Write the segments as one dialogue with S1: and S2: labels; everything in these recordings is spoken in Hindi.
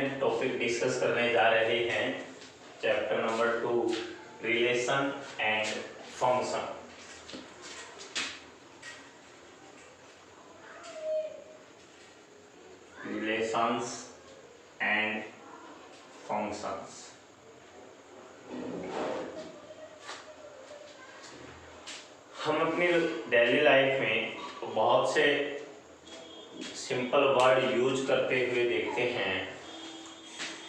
S1: इम्पोर्टेंट टॉपिक डिस्कस करने जा रहे हैं। Chapter number 2, relation and function. Relations and functions. हम अपनी डेली लाइफ में बहुत से सिंपल वर्ड यूज करते हुए देखते हैं।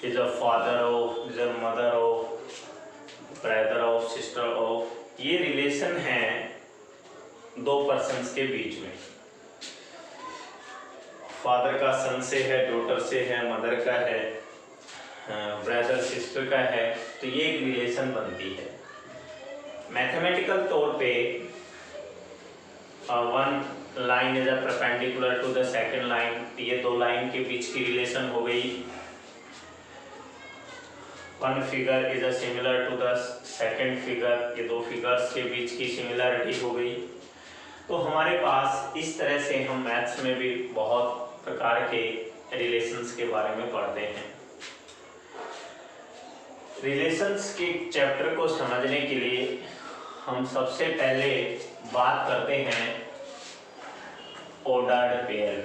S1: Is a father of, is a mother of, brother of, sister of. ये रिलेशन है दो पर्सन्स के बीच में। फादर का सन से है, डॉटर से है, मदर का है, ब्रदर सिस्टर का है, तो ये एक रिलेशन बनती है। मैथमेटिकल तौर पे one line is a perpendicular to the second line, ये दो लाइन के बीच की रिलेशन हो गई। One figure is a similar to the second figure, ये दो फिगर्स के बीच की सिमिलरिटी हो गई। तो हमारे पास इस तरह से हम मैथ्स में भी बहुत प्रकार के रिलेशंस के बारे में पढ़ते हैं। रिलेशंस के चैप्टर को समझने के लिए हम सबसे पहले बात करते हैं ऑर्डर्ड पेयर।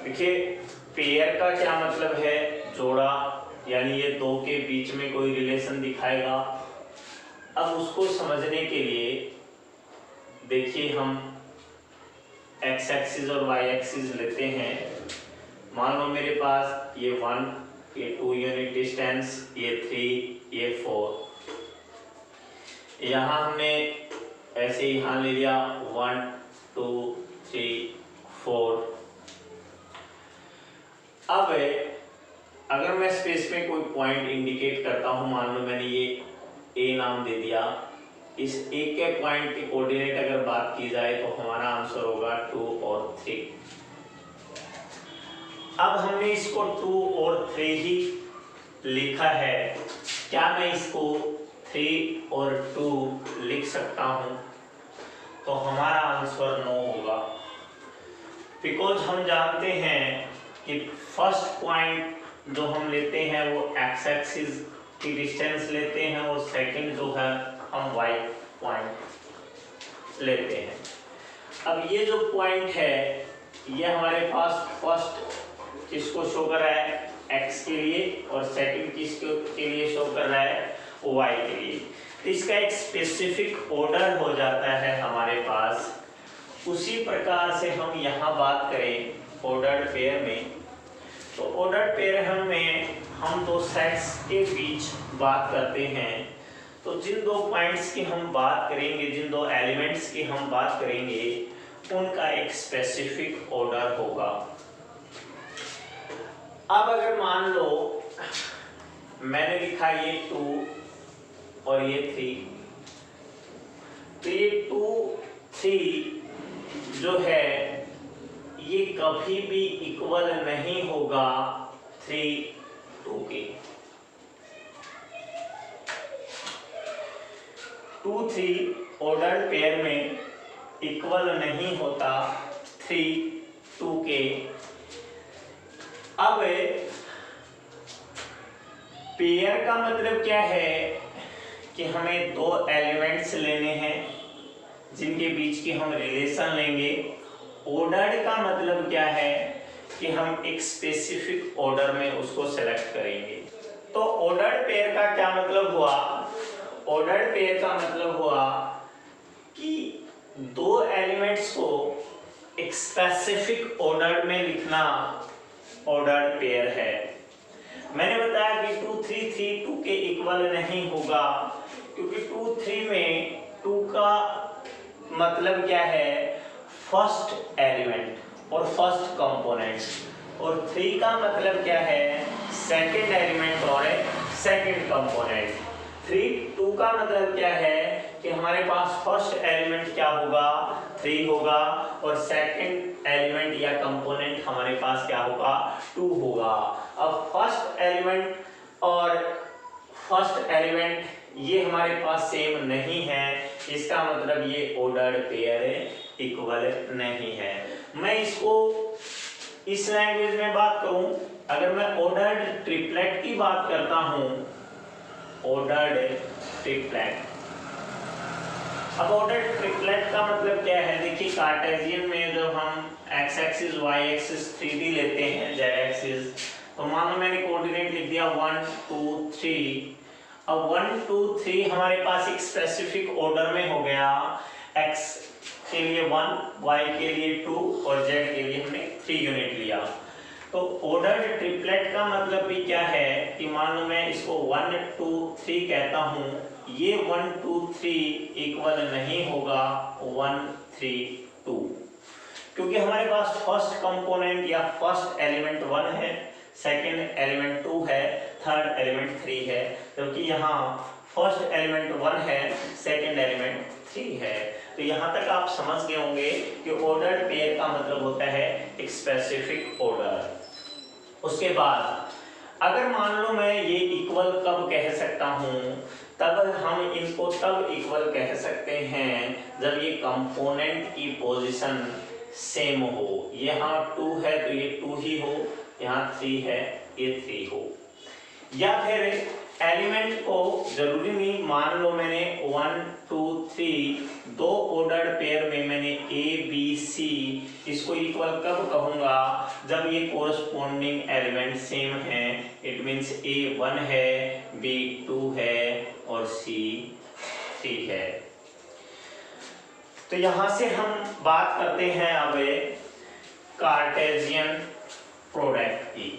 S1: देखिए, पेयर का क्या मतलब है? जोड़ा, यानी ये दो के बीच में कोई रिलेशन दिखाएगा। अब उसको समझने के लिए देखिए, हम एक्स एक्सिस और वाई एक्सिस लेते हैं। मान लो मेरे पास ये 1, ये 2 यूनिट डिस्टेंस, ये 3, ये 4। यहाँ हमने ऐसे ही यहाँ ले लिया 1, 2, 3, 4। अब अगर मैं स्पेस में कोई पॉइंट इंडिकेट करता हूँ, मान लो मैंने ये ए नाम दे दिया, इस ए के पॉइंट के कोऑर्डिनेट अगर बात की जाए तो हमारा आंसर होगा 2 और 3। अब हमने इसको 2 और 3 ही लिखा है, क्या मैं इसको 3 और 2 लिख सकता हूं? तो हमारा आंसर नो होगा, बिकॉज हम जानते हैं कि फर्स्ट पॉइंट जो हम लेते हैं वो एक्स एक्सिस की डिस्टेंस लेते हैं और सेकंड जो है हम वाई पॉइंट लेते हैं। अब ये जो पॉइंट है ये हमारे पास फर्स्ट किसको शो कर रहा है? x के लिए, और सेकंड किसके लिए शो कर रहा है? y के लिए। तो इसका एक स्पेसिफिक ऑर्डर हो जाता है हमारे पास। उसी प्रकार से हम यहाँ बात करें ऑर्डर्ड पेयर में, तो ऑर्डर्ड पेयर में हम दो सेट्स के बीच बात करते हैं। तो जिन दो पॉइंट्स की हम बात करेंगे, जिन दो एलिमेंट्स की हम बात करेंगे, उनका एक स्पेसिफिक ऑर्डर होगा। अब अगर मान लो मैंने लिखा ये 2 और ये 3, तो ये 2, 3 जो है ये कभी भी इक्वल नहीं होगा 3, 2 के। 2, 3 ऑर्डर्ड पेयर में इक्वल नहीं होता 3, 2 के। अब पेयर का मतलब क्या है कि हमें दो एलिमेंट्स लेने हैं जिनके बीच की हम रिलेशन लेंगे। ऑर्डर्ड का मतलब क्या है कि हम एक स्पेसिफिक ऑर्डर में उसको सेलेक्ट करेंगे। तो ऑर्डर्ड पेयर का क्या मतलब हुआ? ऑर्डर्ड पेयर का मतलब हुआ कि दो एलिमेंट्स को एक स्पेसिफिक ऑर्डर में लिखना ऑर्डर्ड पेयर है। मैंने बताया कि 2, 3, 3 2 के इक्वल नहीं होगा, क्योंकि 2, 3 में 2 का मतलब क्या है? फर्स्ट एलिमेंट और फर्स्ट कंपोनेंट, और 3 का मतलब क्या है? सेकंड एलिमेंट और सेकंड कंपोनेंट। 3, 2 का मतलब क्या है कि हमारे पास फर्स्ट एलिमेंट क्या होगा? 3 होगा, और सेकंड एलिमेंट या कंपोनेंट हमारे पास क्या होगा? 2 होगा। अब फर्स्ट एलिमेंट और फर्स्ट एलिमेंट ये हमारे पास सेम नहीं है, इसका मतलब ये ऑर्डर्ड पेयर इक्वल नहीं है। मैं इसको इस लैंग्वेज में बात करूं, अगर मैं ऑर्डर्ड ट्रिपलेट की बात करता हूं, ऑर्डर्ड ट्रिपलेट। अब ऑर्डर्ड ट्रिपलेट का मतलब क्या है? देखिए कार्टेशियन में जब हम x axis y axis 3D लेते हैं, z एक्सिस, तो मान लो मैंने कोऑर्डिनेट लिख दिया 1 2 3। अब 1 2 3 हमारे पास एक स्पेसिफिक ऑर्डर में हो गया। x के लिए 1, y के लिए 2 और z के लिए हमने 3 यूनिट लिया। तो ऑर्डर्ड ट्रिपलेट का मतलब भी क्या है कि मान लो मैं इसको 1 2 3 कहता हूँ, ये 1 2 3 इक्वल नहीं होगा 1 3 2, क्योंकि हमारे पास फर्स्ट कंपोनेंट या फर्स्ट एलिमेंट 1 है, सेकंड एलिमेंट 2 है, थर्ड एलिमेंट 3 है, जबकि यहाँ फर्स्ट एलिमेंट 1 है, सेकंड एलिमेंट 3 है। तो यहाँ तक आप समझ गए होंगे कि ऑर्डर्ड पेयर का मतलब होता है एक स्पेसिफिक ऑर्डर। उसके बाद अगर मान लो मैं ये इक्वल कब कह सकता हूँ, तब हम इनको तब इक्वल कह सकते हैं जब ये कंपोनेंट की पोजीशन सेम हो। यहाँ 2 है तो ये 2 ही हो, यहाँ 3 है ये 3 हो। या फिर एलिमेंट को जरूरी नहीं, मान लो मैंने 1 2 3 दो ऑर्डर्ड पेयर में मैंने A B C, इसको इक्वल कब कहूंगा? जब ये कोरस्पॉन्डिंग एलिमेंट सेम है। इट मींस A 1 है, B 2 है और C 3 है। तो यहां से हम बात करते हैं अब कार्टेशियन प्रोडक्ट की।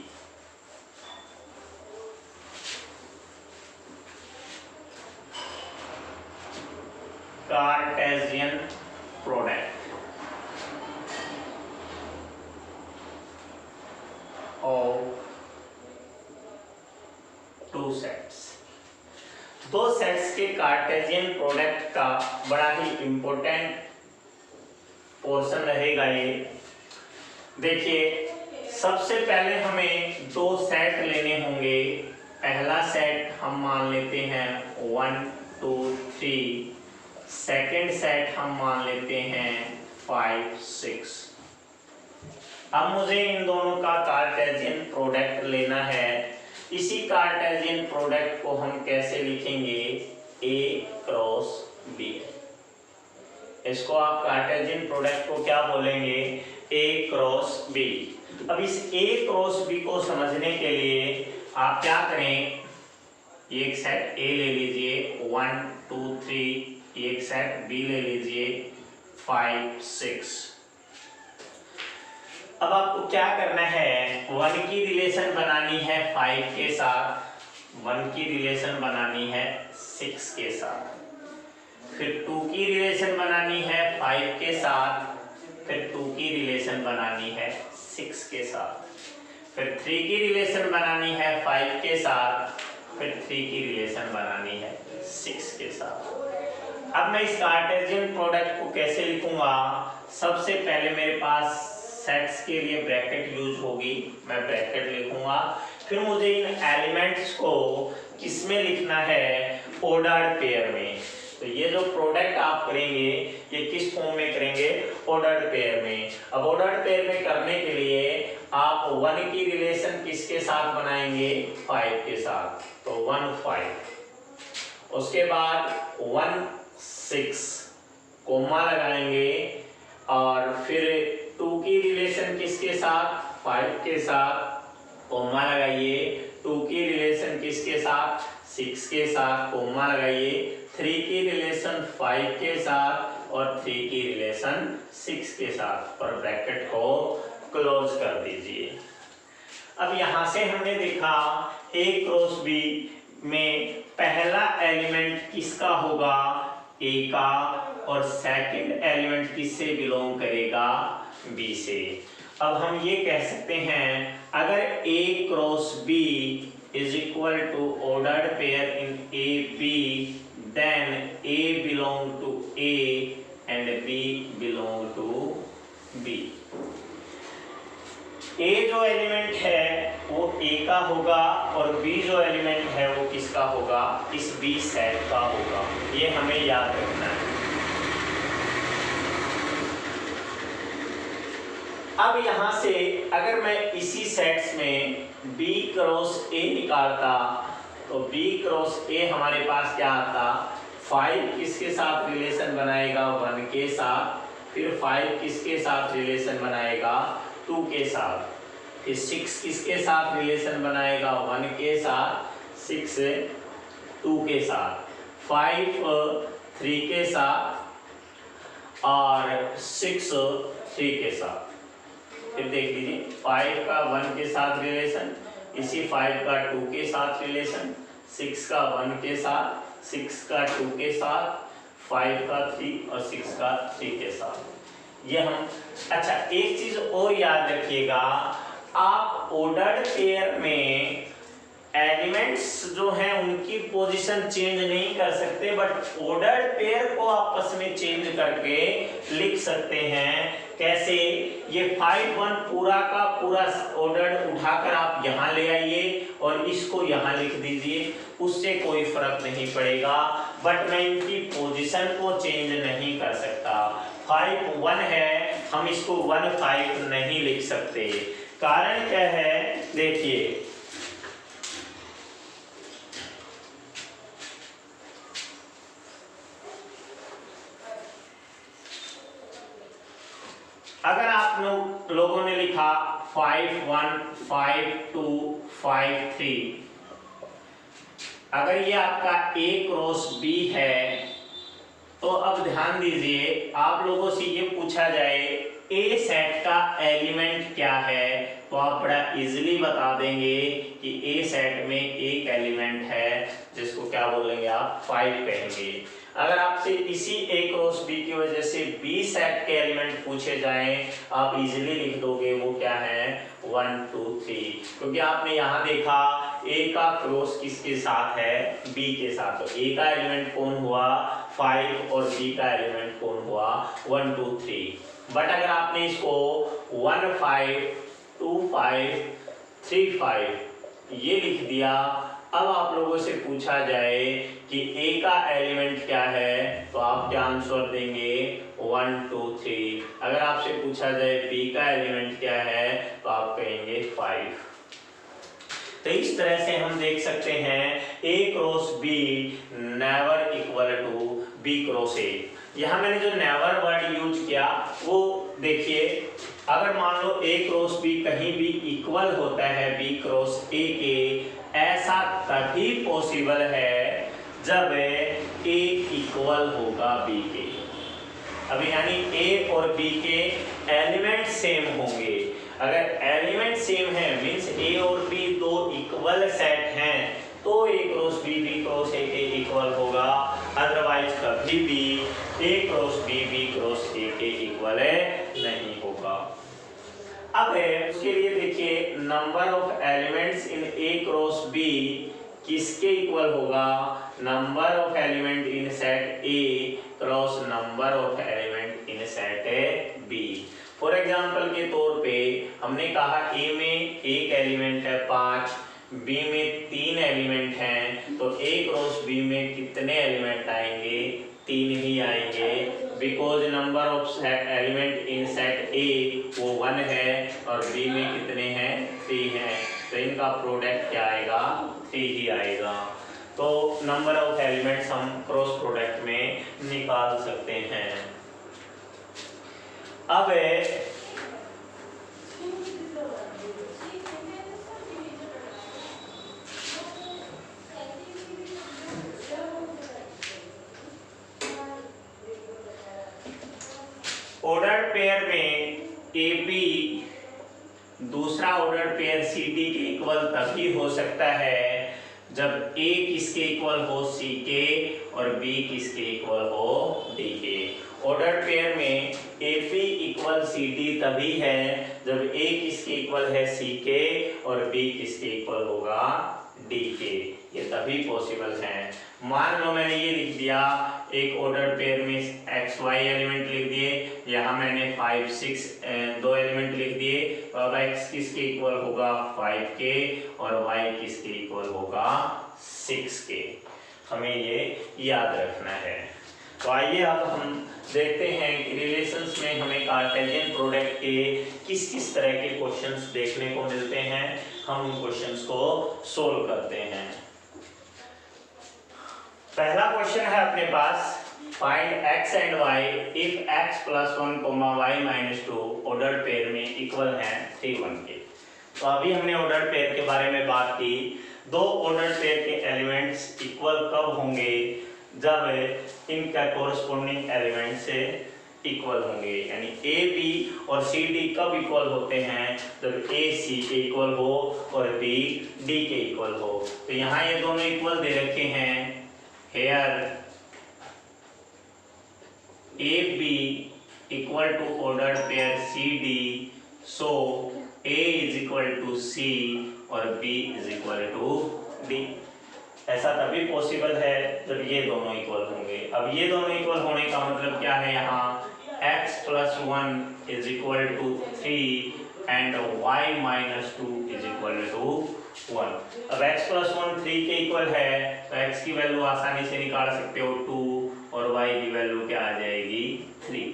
S1: Cartesian product of two sets. दो सेट्स के कार्टेशियन प्रोडक्ट का बड़ा ही इंपॉर्टेंट पोर्शन रहेगा ये। देखिए सबसे पहले हमें दो सेट लेने होंगे। पहला सेट हम मान लेते हैं 1 2 3, सेकेंड सेट हम मान लेते हैं 5 6। अब मुझे इन दोनों का कार्टेशियन प्रोडक्ट लेना है। इसी कार्टेशियन प्रोडक्ट को हम कैसे लिखेंगे? A cross B। इसको आप कार्टेशियन प्रोडक्ट को क्या बोलेंगे? A cross B। अब इस A क्रॉस B को समझने के लिए आप क्या करें? एक सेट A ले लीजिए 1 2 3, एक सेट B ले लीजिए 5 6। अब आपको क्या करना है? 1 की रिलेशन बनानी है 5 के साथ, 1 की रिलेशन बनानी है 6 के साथ, फिर 2 की रिलेशन बनानी है 5 के साथ, फिर 2 की रिलेशन बनानी है 6 के साथ, फिर 3 की रिलेशन बनानी है 5 के साथ, फिर 3 की रिलेशन बनानी है 6 के साथ। अब मैं इस कार्टेशियन प्रोडक्ट को कैसे लिखूंगा? सबसे पहले मेरे पास सेट्स के लिए ब्रैकेट यूज होगी, मैं ब्रैकेट लिखूंगा। फिर मुझे इन एलिमेंट्स को किसमें लिखना है? ऑर्डर्ड पेयर में। तो ये जो प्रोडक्ट आप करेंगे ये किस फॉर्म में करेंगे? ऑर्डर्ड पेयर में। अब ऑर्डर्ड पेयर में करने के लिए आप 1 की रिलेशन किसके साथ बनाएंगे? 5 के साथ, तो 1 5। उसके बाद 1 6 कोमा लगाएंगे और फिर 2 की रिलेशन किसके साथ? 5 के साथ, कोमा लगाइए। 2 की रिलेशन किसके साथ? 6 के साथ, कोमा लगाइए। 3 की रिलेशन 5 के साथ और 3 की रिलेशन 6 के साथ, और ब्रैकेट को क्लोज कर दीजिए। अब यहां से हमने देखा A क्रॉस B में पहला एलिमेंट किसका होगा? A का, और सेकंड एलिमेंट किससे बिलोंग करेगा? B से। अब हम ये कह सकते हैं अगर A cross B is equal to ordered pair in AB, then A belong to A and B belong to B। ए जो एलिमेंट है वो ए का होगा और बी जो एलिमेंट है वो किसका होगा, इस बी सेट का होगा। ये हमें याद रखना है। अब यहां से अगर मैं इसी सेट्स में B क्रॉस A निकालता तो B क्रॉस A हमारे पास क्या आता, 5 किसके साथ रिलेशन बनाएगा, 1 के साथ, फिर 5 किसके साथ रिलेशन बनाएगा, 2 के साथ, फिर 6 किसके साथ रिलेशन बनाएगा, 1 के साथ, 6 2 के साथ, 5 3 के साथ और 6 3 के साथ। फिर देख लीजिए 5 का 1 के साथ रिलेशन, इसी 5 का 2 के साथ रिलेशन, 6 का 1 के साथ, 6 का 2 के साथ, 5 का 3 और 6 का 3 के साथ। ये हम अच्छा एक चीज और याद रखिएगा, आप ऑर्डर्ड पेयर में एलिमेंट्स जो हैं उनकी पोजीशन चेंज नहीं कर सकते, बट ऑर्डर्ड पेयर को आपस में चेंज करके लिख सकते हैं। कैसे, ये 5 1 पूरा का पूरा ऑर्डर्ड उठाकर आप यहाँ ले आइए और इसको यहाँ लिख दीजिए, उससे कोई फर्क नहीं पड़ेगा, बट मैं इनकी पोजीशन को चेंज नहीं कर सकता। 5 1 है, हम इसको 1 5 नहीं लिख सकते। कारण क्या है, देखिए अगर आप लोगों ने लिखा 5 1 5 2 5 3, अगर ये आपका A क्रॉस B है तो अब ध्यान दीजिए, आप लोगों से ये पूछा जाए A सेट का एलिमेंट क्या है तो आप बड़ा इजीली बता देंगे कि A सेट में एक एलिमेंट है जिसको क्या बोलेंगे आप, 5 कहेंगे। अगर आपसे इसी A क्रॉस B की वजह से B सेट के एलिमेंट पूछे जाएं, आप इजीली लिख दोगे वो क्या है, 1 2 3, क्योंकि आपने यहाँ देखा A का क्रॉस किसके साथ है, B के साथ, तो A का एलिमेंट कौन हुआ, 5 और B का एलिमेंट कौन हुआ, 1 2 3। बट अगर आपने इसको 1 5 2 5 3 5 ये लिख दिया, अब आप लोगों से पूछा जाए कि A का एलिमेंट क्या है तो आप क्या आंसर देंगे, 1 2 3। अगर आपसे पूछा जाए B का एलिमेंट क्या है तो आप कहेंगे 5। तो इस तरह से हम देख सकते हैं A cross B never equal to B cross A। यहाँ मैंने जो नेवर वर्ड यूज किया वो देखिए, अगर मान लो A क्रॉस B कहीं भी इक्वल होता है B क्रॉस A के, ऐसा तभी पॉसिबल है जब A इक्वल होगा B के। अब यानी A और B के एलिमेंट सेम होंगे। अगर एलिमेंट सेम है मींस A और B दो इक्वल सेट हैं तो A cross B B cross A के इक्वल होगा, अदरवाइज कभी भी A cross B B cross A के इक्वल नहीं होगा। अब उसके लिए देखिए number of elements in A cross B किसके इक्वल होगा, number of element in set A cross number of element in set B। For example के तौर पे हमने कहा A में एक एलिमेंट है 5, B में 3 एलिमेंट हैं, तो A क्रॉस B में कितने एलिमेंट आएंगे, 3 ही आएंगे, because number of element in set A वो 1 है और B में कितने हैं, 3 हैं, तो इनका प्रोडक्ट क्या आएगा, 3 ही आएगा। तो नंबर ऑफ एलिमेंट्स हम क्रॉस प्रोडक्ट में निकाल सकते हैं। अब ऑर्डर पेयर में AB दूसरा ऑर्डर पेयर CD के इक्वल तभी हो सकता है जब A किसके इक्वल हो C के और B किसके इक्वल हो D के। ऑर्डर पेयर में AB इक्वल CD तभी है जब A किसके इक्वल है C के और B किसके इक्वल होगा D के, ये तभी पॉसिबल है। मान लो मैंने ये लिख दिया एक ऑर्डर पेयर में XY एलिमेंट लिख दिए, यहाँ मैंने 5 6 दो एलिमेंट लिख दिए। तो अब x किसके इक्वल होगा 5 के और y किसके इक्वल होगा 6 के। हमें ये याद रखना है। तो आइए अब हम देखते हैं कि रिलेशंस में हमें कार्टेशियन प्रोडक्ट के किस किस तरह के क्वेश्चंस देखने को मिलते हैं। हम उन क्वेश्चंस को सोल्व करते हैं। पहला क्वेश्चन है अपने पास, find x and y if x + 1, y - 2 ordered pair में इक्वल हैं 3 1 के। तो अभी हमने ऑर्डर्ड पेयर के बारे में बात की। दो ऑर्डर्ड पेयर के एलिमेंट्स इक्वल कब होंगे, जब इनका कोरस्पोंडिंग एलिमेंट से इक्वल होंगे। यानी ए बी और सी डी कब इक्वल होते हैं, जब ए सी के इक्वल हो और बी डी के इक्वल हो। तो यहाँ ये दोनों इक्वल दे रखे हैं। Here AB equal to ordered pair CD, so A is equal to C और B is equal to D। ऐसा तभी पॉसिबल है जब ये दोनों इक्वल होंगे। अब ये दोनों इक्वल होने का मतलब क्या है, यहाँ x + 1 is equal to 3 and y - 2 is equal to 1। अब x + 1 3 के इक्वल है तो x की वैल्यू आसानी से निकाल सकते हो 2 और y की वैल्यू क्या आ जाएगी 3।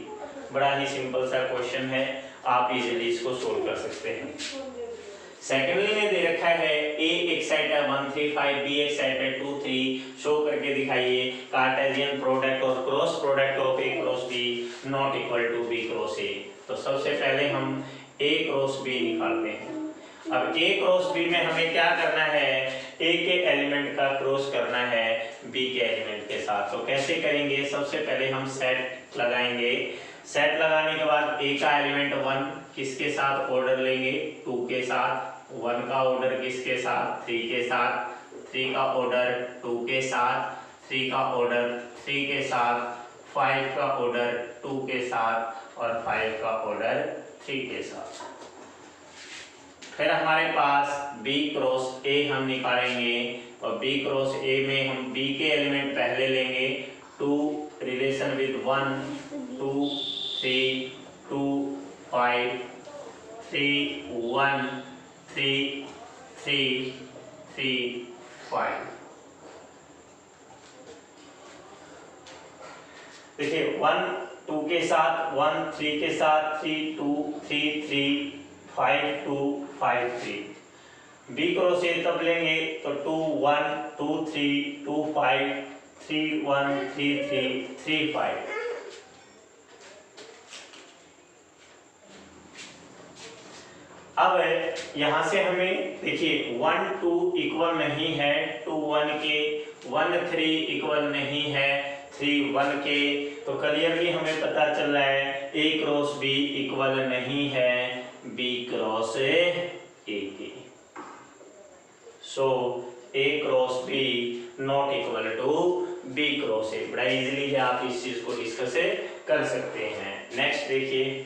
S1: बड़ा ही सिंपल सा क्वेश्चन है, आप इजीली इसको सोल्व कर सकते हैं। सेकेंडली में दे रखा है a एक साइड है 1 3 5, b एक साइड है 2 3। शो करके दिखाइए कार्टेशियन प्रोडक्ट और cross product of a cross b not equal to b cross a। तो सबसे पहले हम a क्रॉस b निकालते हैं। अब a क्रॉस b में हमें क्या करना है, a के एलिमेंट का क्रॉस करना है b के एलिमेंट के साथ। तो कैसे करेंगे, सबसे पहले हम सेट लगाएंगे। सेट लगाने के बाद a का एलिमेंट 1 किसके साथ ऑर्डर लेंगे 2 के साथ, 1 का ऑर्डर किसके साथ 3 के साथ, 3 का ऑर्डर 2 के साथ, 3 का ऑर्डर 3 के साथ, 5 का ऑर्डर 2 के साथ और 5 का ऑर्डर 3 के साथ। फिर हमारे पास b क्रॉस a हम निकालेंगे और b क्रॉस a में हम b के एलिमेंट पहले लेंगे 2 रिलेशन विद 1 2 3 2 5 3 1 3 3 3 5। देखिए 1 2 के साथ, 1 3 के साथ, 3 2 3 3 5 2 5 3। b क्रॉस a तब लेंगे तो 2 1 2 3 2 5 3 1 3 3 3 5। अब यहां से हमें देखिए 1 2 इक्वल नहीं है 2 1 के, 1 3 इक्वल नहीं है 3 1 के। तो क्लियरली हमें पता चल रहा है a क्रॉस b इक्वल नहीं है b क्रॉस a के। So a cross b not equal to b cross a। बड़ा इजीली है, आप इस चीज को डिस्कस कर सकते हैं। नेक्स्ट देखिए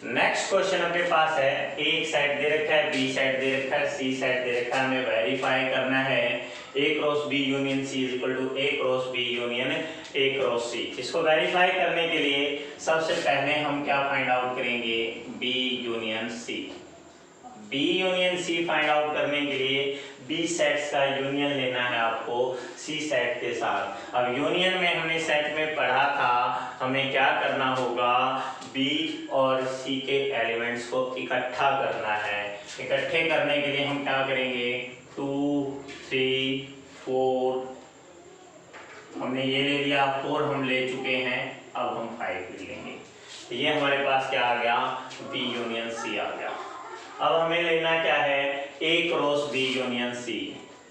S1: नेक्स्ट क्वेश्चन अपने पास है, ए एक साइड दे रखा है, बी साइड दे रखा है, सी साइड दे रखा है। हमें वेरीफाई करना है A cross B union C is equal to A cross B union A cross C. इसको वेरीफाई करने के लिए सबसे पहले हम क्या फाइंड आउट करेंगे, B union C. B union C find out करने के लिए बी सेट्स का यूनियन लेना है आपको सी सेट के साथ। अब यूनियन में हमने सेट में पढ़ा था, हमें क्या करना होगा, बी और सी के एलिमेंट्स को इकट्ठा करना है। इकट्ठे करने के लिए हम क्या करेंगे, 2 3 4, हमने ये ले लिया, 4 हम ले चुके हैं, अब हम 5 ले लेंगे। तो ये हमारे पास क्या आ गया, बी यूनियन सी आ गया। अब हमें लेना क्या है, A cross B union C.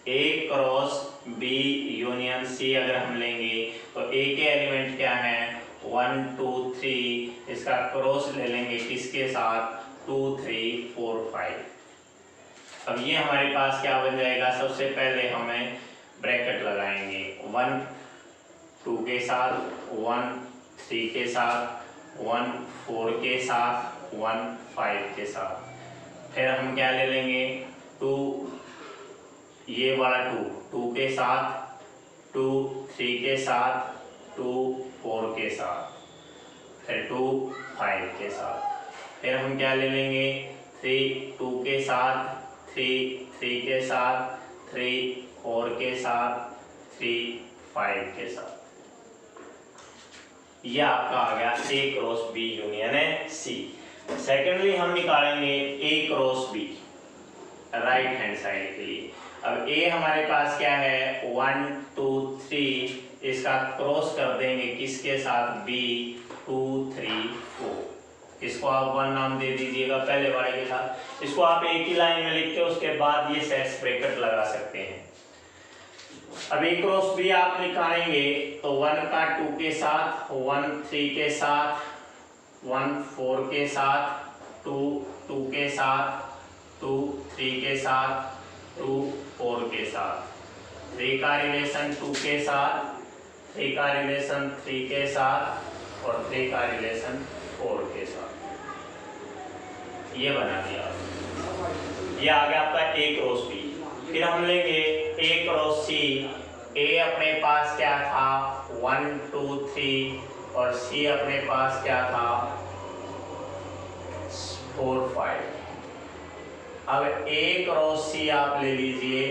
S1: A cross B union सी अगर हम लेंगे तो ए के एलिमेंट क्या हैं, 1 2 3, इसका क्रॉस ले लेंगे किसके साथ, 2 3 4 5। अब ये हमारे पास क्या बन जाएगा, सबसे पहले हमें ब्रैकेट लगाएंगे 1 2 के साथ, 1 3 के साथ, 1 4 के साथ, 1 5 के साथ। फिर हम क्या ले लेंगे, 2 ये वाला 2 के साथ, 2 3 के साथ, 2 4 के साथ, फिर 2 5 के साथ। फिर हम क्या ले लेंगे, 3 2 के साथ, 3 3 के साथ, 3 4 के साथ, 3 5 के साथ। यह आपका आ गया A क्रॉस B यूनियन है C। सेकेंडली हम निकालेंगे A cross B right hand side के लिए। अब A हमारे पास क्या है, 1 2 3, इसका क्रॉस कर देंगे किसके साथ, B 2 3 4। इसको आप 1 नाम दे दीजिएगा पहले वाले के साथ। इसको आप एक ही लाइन में लिख के उसके बाद ये सेट्स ब्रैकेट लगा सकते हैं। अब A क्रॉस B आप निकालेंगे तो 1 का 2 के साथ, 1 3 के साथ, 1 4 के साथ, 2 2 के साथ, 2 3 के साथ, 2 4 के साथ, 3 का रिलेशन 2 के साथ, 3 का रिलेशन 3 के साथ और 3 का रिलेशन 4 के साथ। ये बना दिया, ये आ गया आपका A क्रॉस B। फिर हम लेंगे A क्रॉस C। A अपने पास क्या था, 1 2 3 और C अपने पास क्या था, 4 5। अब A क्रॉस C आप ले लीजिए,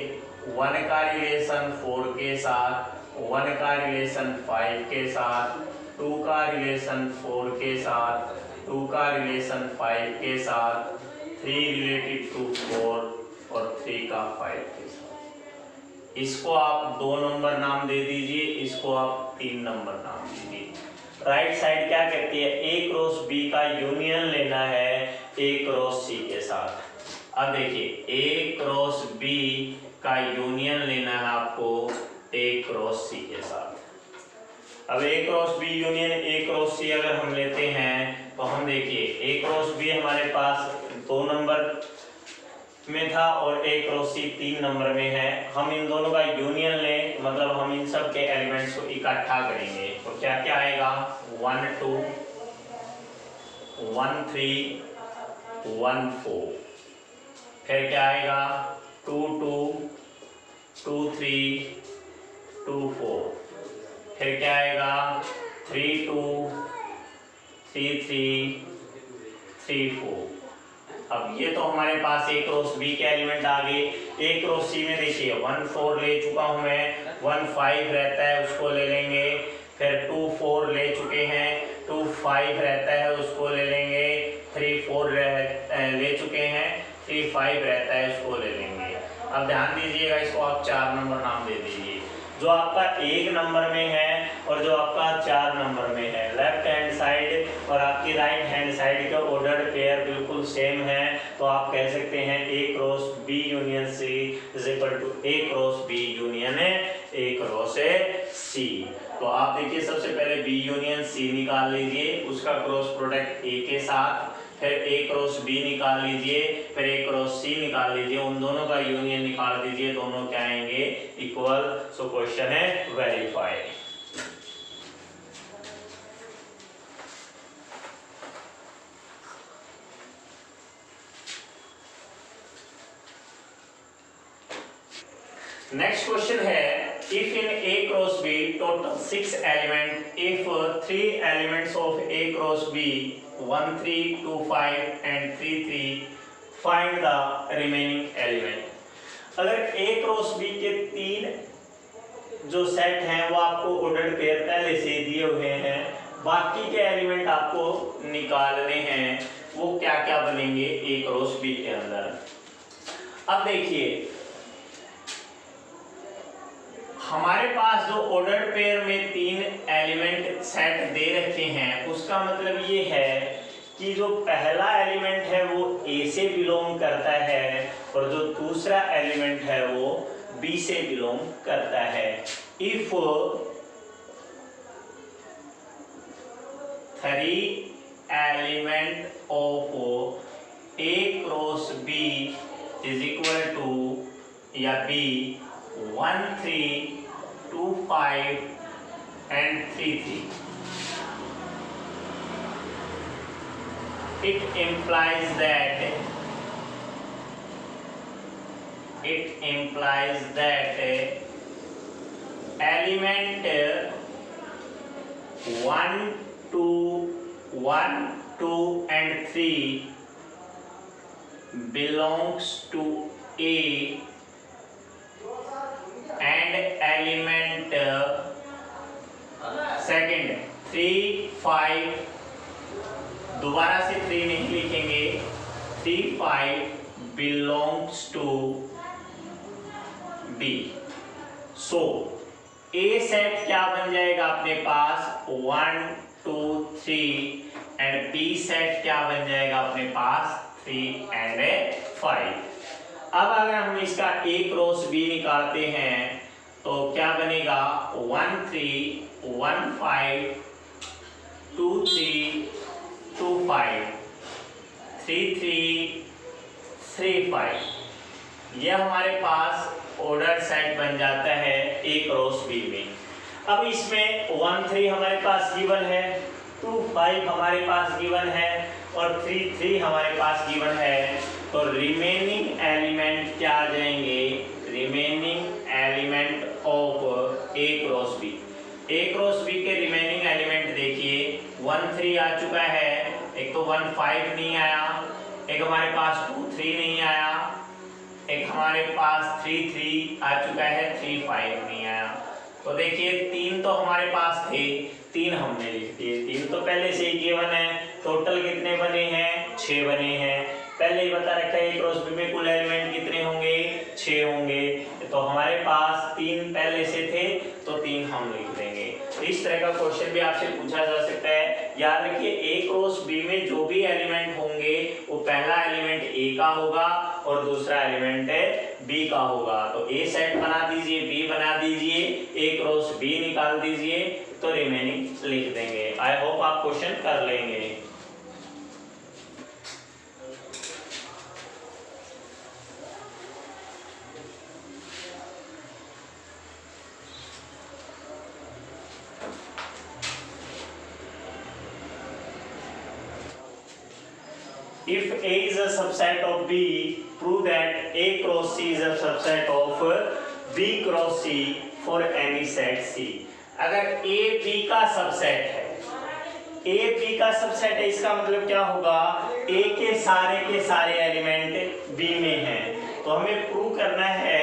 S1: 1 का रिलेशन 4 के साथ, 1 का रिलेशन 5 के साथ, 2 का रिलेशन 4 के साथ, 2 का रिलेशन 5 के साथ, 3 रिलेटेड टू 4 और 3 का 5 के साथ। इसको आप 2 नंबर नाम दे दीजिए, इसको आप 3 नंबर नाम दीजिए। राइट साइड क्या कहती है, A क्रॉस B का यूनियन लेना है A क्रॉस C के साथ। अब देखिए A क्रॉस B का यूनियन लेना है आपको A क्रॉस C के साथ। अब A cross B union A cross C अगर हम लेते हैं तो हम देखिए A क्रॉस B हमारे पास 2 नंबर में था और A क्रॉस C 3 नंबर में है। हम इन दोनों का यूनियन लें, मतलब हम इन सब के एलिमेंट्स को इकट्ठा करेंगे तो क्या क्या आएगा, 1 2 1 3 1 4। फिर क्या आएगा, 2 2 2 3 2 4। फिर क्या आएगा, 3 2 3 3 3 4। अब ये तो हमारे पास A क्रॉस B के एलिमेंट आ गए। A क्रॉस C में देखिए 1 4 ले चुका हूं मैं, 1 5 रहता है उसको ले लेंगे। फिर 2 4 ले चुके हैं, 2 5 रहता है उसको ले लेंगे। 3 4 ले चुके हैं, 3 5 रहता है उसको ले लेंगे। अब ध्यान दीजिएगा, इसको आप 4 नंबर नाम दे दीजिए। जो आपका 1 नंबर में है और जो आपका 4 नंबर में है, लेफ्ट हैंड साइड और आपकी राइट हैंड साइड का ऑर्डर्ड पेयर बिल्कुल सेम है, तो आप कह सकते हैं A cross B union C is equal to A cross B union A cross C। तो आप देखिए सबसे पहले B यूनियन C निकाल लीजिए, उसका क्रॉस प्रोडक्ट A के साथ, फिर A क्रॉस B निकाल लीजिए, फिर A क्रॉस C निकाल लीजिए, उन दोनों का यूनियन निकाल दीजिए, दोनों क्या आएंगे, इक्वल। सो क्वेश्चन है वेरीफाई। नेक्स्ट क्वेश्चन है, if in A cross B total 6 element, if 3 elements of A cross B 1 3 2 5 and 3 3, find the remaining element। अगर A क्रॉस B के 3 जो सेट हैं वो आपको ऑर्डर्ड पेयर पहले से दिए हुए हैं, बाकी के एलिमेंट आपको निकालने हैं, वो क्या क्या बनेंगे A क्रॉस B के अंदर। अब देखिए हमारे पास जो ऑर्डर्ड पेयर में 3 एलिमेंट सेट दे रखे हैं, उसका मतलब ये है कि जो पहला एलिमेंट है वो A से बिलोंग करता है और जो दूसरा एलिमेंट है वो B से बिलोंग करता है। If 3 element of A cross B is equal to या B 1 3 2 5 and 3 3. It implies that element 1 2 and 3 belongs to A and element second 3 5, दोबारा से 3 नहीं लिखेंगे, 3 5 belongs to B. So A set क्या बन जाएगा अपने पास 1 2 3 एंड B सेट क्या बन जाएगा अपने पास 3 एंड 5. अब अगर हम इसका A क्रॉस B निकालते हैं तो क्या बनेगा 1 3 1 5 2 3 2 5 3 3 3 5. यह हमारे पास ऑर्डर सेट बन जाता है A क्रॉस B में. अब इसमें 1 3 हमारे पास गिवन है, 2 5 हमारे पास गिवन है और 3 3 हमारे पास गिवन है. तो रिमेनिंग एलिमेंट क्या आ जाएंगे, remaining element of A cross B. A cross B के रिमेनिंग एलिमेंट देखिए 1 3 आ चुका है, एक तो 1 5 नहीं आया, एक हमारे पास 2 3 नहीं आया, एक हमारे पास 3 3 आ चुका है, 3 5 नहीं आया. तो देखिए 3 तो हमारे पास थे, 3 हमने लिख दिए. 3 तो पहले से ही गिवन है. टोटल कितने बने हैं 6 बने हैं. पहले ही बता रखा है क्रॉस बी में कुल एलिमेंट कितने होंगे 6 होंगे. तो हमारे पास 3 पहले से थे तो 3 हम लिख देंगे. तो इस तरह का क्वेश्चन भी आपसे पूछा जा सकता है. याद रखिए A क्रॉस B में जो भी एलिमेंट होंगे वो पहला एलिमेंट A का होगा और दूसरा एलिमेंट B का होगा. तो A सेट बना दीजिए, B बना दीजिए, A क्रॉस B निकाल दीजिए, तो रिमेनिंग लिख देंगे. आई होप आप क्वेश्चन कर लेंगे. If A is a subset of B, prove that A cross C is a subset of B cross C for any set C. अगर A B का सबसेट है, A B का सबसेट है, इसका मतलब क्या होगा A के सारे एलिमेंट B में हैं. तो हमें प्रूव करना है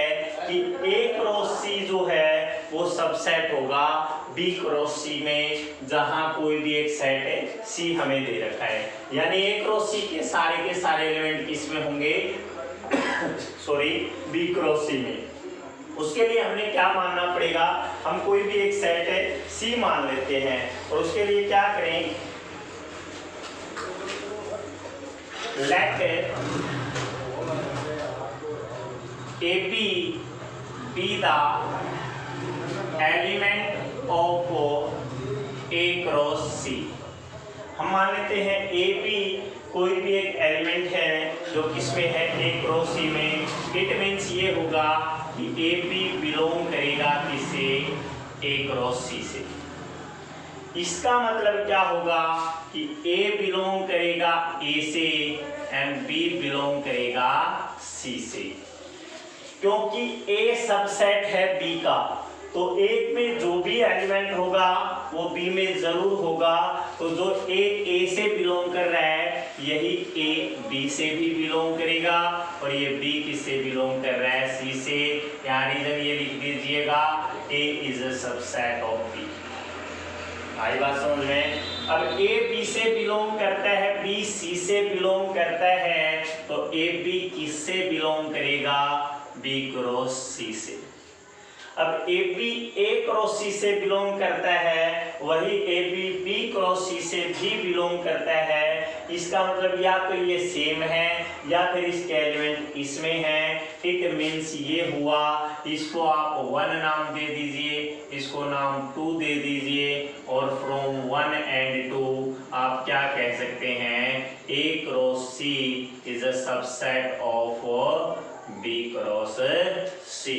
S1: कि A क्रॉस C जो है वो सबसेट होगा B क्रॉस C में, जहां कोई भी एक सेट है C हमें दे रखा है. यानी A क्रॉस C के सारे एलिमेंट किसमें होंगे सॉरी B क्रॉस C में. उसके लिए हमने क्या मानना पड़ेगा, हम कोई भी एक सेट है C मान लेते हैं और उसके लिए क्या करें, let AB be the element of A cross C. हम मान लेते हैं AB कोई भी एक एलिमेंट है जो किसमें है A क्रॉस C में. इट मीन्स ये होगा कि AB बिलोंग करेगा किसे A क्रॉस C से. इसका मतलब क्या होगा कि A बिलोंग करेगा A से एंड B बिलोंग करेगा C से. क्योंकि A सबसेट है B का, तो एक में जो भी एलिमेंट होगा वो B में जरूर होगा. तो जो A से बिलोंग कर रहा है यही A B से भी बिलोंग करेगा और ये B किससे बिलोंग कर रहा है C से. यहाँ रीजन ये लिख दीजिएगा A is a subset of B. आई बात समझ में. अब A B से बिलोंग करता है, B C से बिलोंग करता है, तो A B किससे बिलोंग करेगा B क्रॉस C से. अब AB A क्रॉस C से बिलोंग करता है, वही AB B क्रॉस C से भी बिलोंग करता है. इसका मतलब या तो ये सेम है या फिर इसके एलिमेंट इसमें हैं. इट मीन्स ये हुआ, इसको आप 1 नाम दे दीजिए, इसको नाम 2 दे दीजिए और फ्रॉम 1 एंड 2 आप क्या कह सकते हैं A cross C is a subset of B cross C.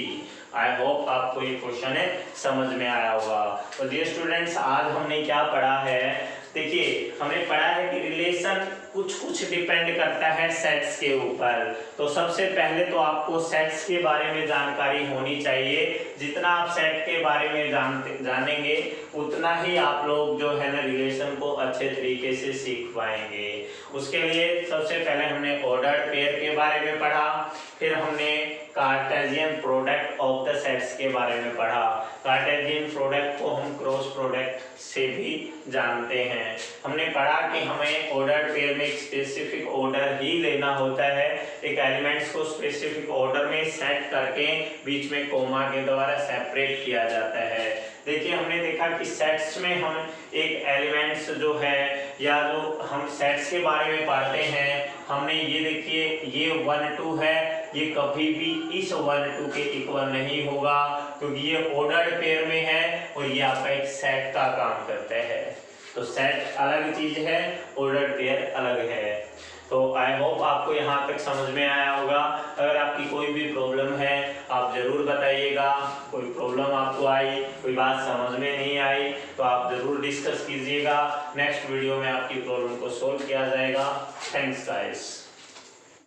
S1: I hope आपको ये क्वेश्चन है समझ में आया होगा। तो डियर स्टूडेंट्स, आज हमने क्या पढ़ा है, देखिए हमने पढ़ा है कि रिलेशन कुछ डिपेंड करता है सेट्स के ऊपर। तो सबसे पहले तो आपको सेट्स के बारे में जानकारी होनी चाहिए। जितना आप सेट के बारे में जानेंगे उतना ही आप लोग जो है ना रिलेशन को अच्छे तरीके से सीख पाएंगे। उसके लिए सबसे पहले हमने ऑर्डर्ड पेयर के बारे में पढ़ा, फिर हमने Cartesian product of the sets के बारे में पढ़ा। कार्टेशियन प्रोडक्ट को हम क्रॉस प्रोडक्ट से भी जानते हैं। हमने पढ़ा कि हमें ऑर्डर पेयर में एक स्पेसिफिक ऑर्डर ही लेना होता है, एक एलिमेंट्स को स्पेसिफिक ऑर्डर में सेट करके बीच में कोमा के द्वारा सेपरेट किया जाता है। देखिए हमने देखा कि सेट्स में हम एक एलिमेंट्स जो है या जो हम सेट्स के बारे में पढ़ते हैं, हमने ये देखिए ये 1 2 है, ये कभी भी इस 1 2 के इक्वल नहीं होगा क्योंकि ये ऑर्डर्ड पेयर में है और ये आपका एक सेट का काम करता है। तो सेट अलग चीज है, ऑर्डर्ड पेयर अलग है। तो आई होप आपको यहाँ तक समझ में आया होगा। अगर आपकी कोई भी प्रॉब्लम है आप ज़रूर बताइएगा। कोई प्रॉब्लम आपको आई, कोई बात समझ में नहीं आई तो आप ज़रूर डिस्कस कीजिएगा। नेक्स्ट वीडियो में आपकी प्रॉब्लम को सोल्व किया जाएगा। Thanks guys.